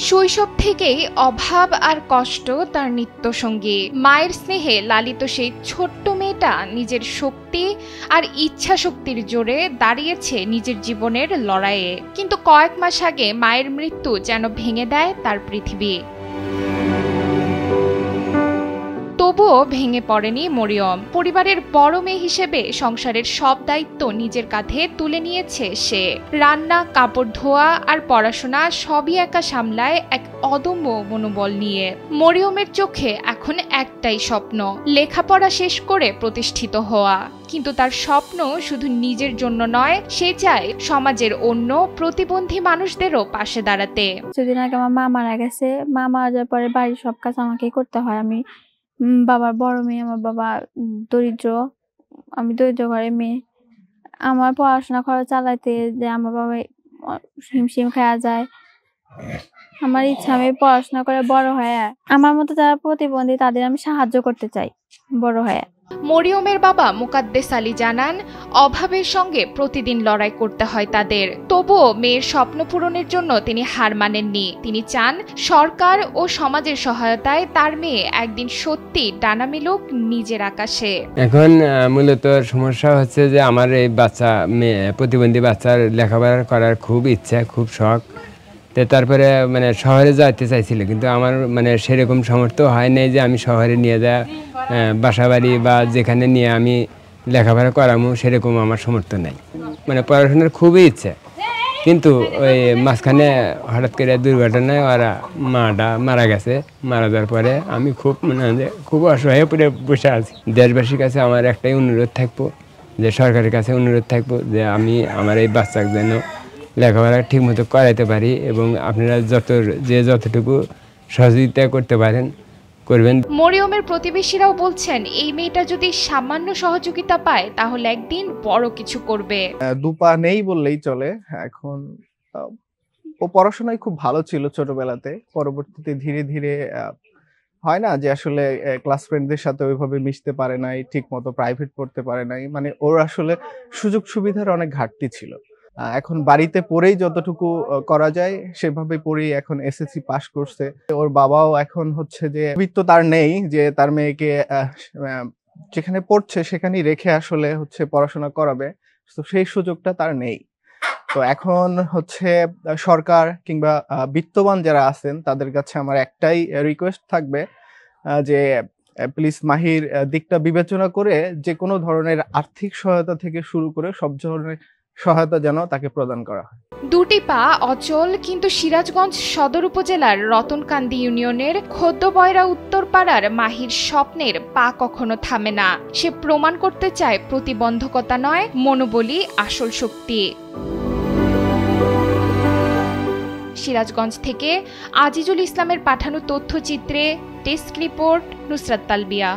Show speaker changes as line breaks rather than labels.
শৈশব থেকেই অভাব আর কষ্ট তার নিত্যসঙ্গী। মায়ের স্নেহে লালিত সেই ছোট্ট মেয়েটা নিজের শক্তি আর ইচ্ছা শক্তির জোরে দাঁড়িয়েছে নিজের জীবনের লড়াইয়ে। কিন্তু কয়েক মাস আগে মায়ের মৃত্যু যেন ভেঙে দেয় তার পৃথিবী। তবুও ভেঙে পড়েনি মরিয়ম। পরিবারের বড় মেয়ে হিসেবে সংসারের সব দায়িত্ব নিজের কাঁধে তুলে নিয়েছে সে। রান্না, কাপড় ধোয়া আর পড়াশোনা সবই একা সামলায় এক অদম্য মনোবল নিয়ে। মরিয়মের চোখে এখন একটাই স্বপ্ন, লেখাপড়া শেষ করে প্রতিষ্ঠিত হওয়া। কিন্তু তার স্বপ্ন শুধু নিজের জন্য নয়, সে চায় সমাজের অন্য প্রতিবন্ধী মানুষদেরও পাশে দাঁড়াতে।
কিছুদিন আগে আমার মা মারা গেছে। মা মারা যাওয়ার পরে বাড়ির সব কাজ আমাকেই করতে হয়। আমি বাবার বড় মেয়ে, আমার বাবা দরিদ্র, আমি দরিদ্র ঘরের মেয়ে। আমার পড়াশোনা খরচ চালাইতে যে আমার বাবা হিমশিম খাওয়া যায়। আমার ইচ্ছা আমি পড়াশোনা করে বড় হয়ে আমার মতো যারা প্রতিবন্ধী তাদের আমি সাহায্য করতে চাই বড় হয়ে।
মরিয়মের বাবা মুকাদ্দেস আলী জানান, অভাবের সঙ্গে প্রতিদিন লড়াই করতে হয় তাদের। তবুও মেয়ের স্বপ্ন পূরণের জন্য তিনি হার মানেননি। তিনি চান সরকার ও সমাজের সহায়তায় তার মেয়ে একদিন সত্যি ডানা মেলুক নিজের আকাশে।
এখন মূলত সমস্যা হচ্ছে যে আমার এই বাচ্চা মেয়ে প্রতিবন্ধী বাচ্চার লেখাপড়া করার খুব ইচ্ছা, খুব শখ। তো তারপরে শহরে যেতে চাইছিল, কিন্তু আমার সেরকম সামর্থ্য হয় নাই যে আমি শহরে নিয়ে যা বাসা বাড়ি বা যেখানে নিয়ে আমি লেখাপড়া করামো, সেরকম আমার সামর্থ্য নাই। পড়াশোনার খুবই ইচ্ছে, কিন্তু ওই মাঝখানে হঠাৎ করে দুর্ঘটনায় ওরা মাটা মারা গেছে। মারা যাওয়ার পরে আমি খুব অসহায় পড়ে বসে আছি। দেশবাসীর কাছে আমার একটাই অনুরোধ থাকবো, যে সরকারের কাছে অনুরোধ থাকবো যে আমি আমার এই বাচ্চাকে যেন লেখাপড়া ঠিক মতো করাইতে পারি, এবং আপনারা যতটুকু সহযোগিতা করতে পারেন করবেন।
মরিয়মের প্রতিবেশীরাও বলছেন, এই মেয়েটা যদি সামান্য সহযোগিতা পায় তাহলে একদিন বড় কিছু করবে।
দুপা নেই বললেই চলে। এখন ও পড়াশোনায় খুব ভালো ছিল ছোটবেলাতে, পরবর্তীতে ধীরে ধীরে হয় না যে আসলে ক্লাস ফ্রেন্ডদের সাথে ওইভাবে মিশতে পারে নাই, ঠিক মতো প্রাইভেট পড়তে পারে নাই। ওর আসলে সুযোগ সুবিধার অনেক ঘাটতি ছিল। এখন বাড়িতে পড়েই যতটুকু করা যায় সেভাবে পড়েই এখন এসএসসি পাস করছে। ওর বাবাও এখন হচ্ছে যে বৃত্ত তার নেই যে তার মেয়েকে যেখানে পড়ছে সেখানেই রেখে আসলে হচ্ছে পড়াশোনা করাবে, তো সেই সুযোগটা তার নেই। তো এখন হচ্ছে সরকার কিংবা বিত্তবান যারা আছেন তাদের কাছে আমার একটাই রিকোয়েস্ট থাকবে যে প্লিজ মাহির দিকটা বিবেচনা করে যে কোনো ধরনের আর্থিক সহায়তা থেকে শুরু করে সব ধরনের সহায়তা যেন তাকে প্রদান করা হয়।
দুটি পা অচল, কিন্তু সিরাজগঞ্জ সদর উপজেলার রতনকান্দি ইউনিয়নের খোদ্দবয়রা উত্তরপাড়ার মাহির স্বপ্নের পা কখনো থামে না। সে প্রমাণ করতে চায় প্রতিবন্ধকতা নয়, মনোবলই আসল শক্তি। সিরাজগঞ্জ থেকে আজিজুল ইসলামের পাঠানো তথ্যচিত্রে ডেস্ক রিপোর্ট, নুসরাত তালবিয়া।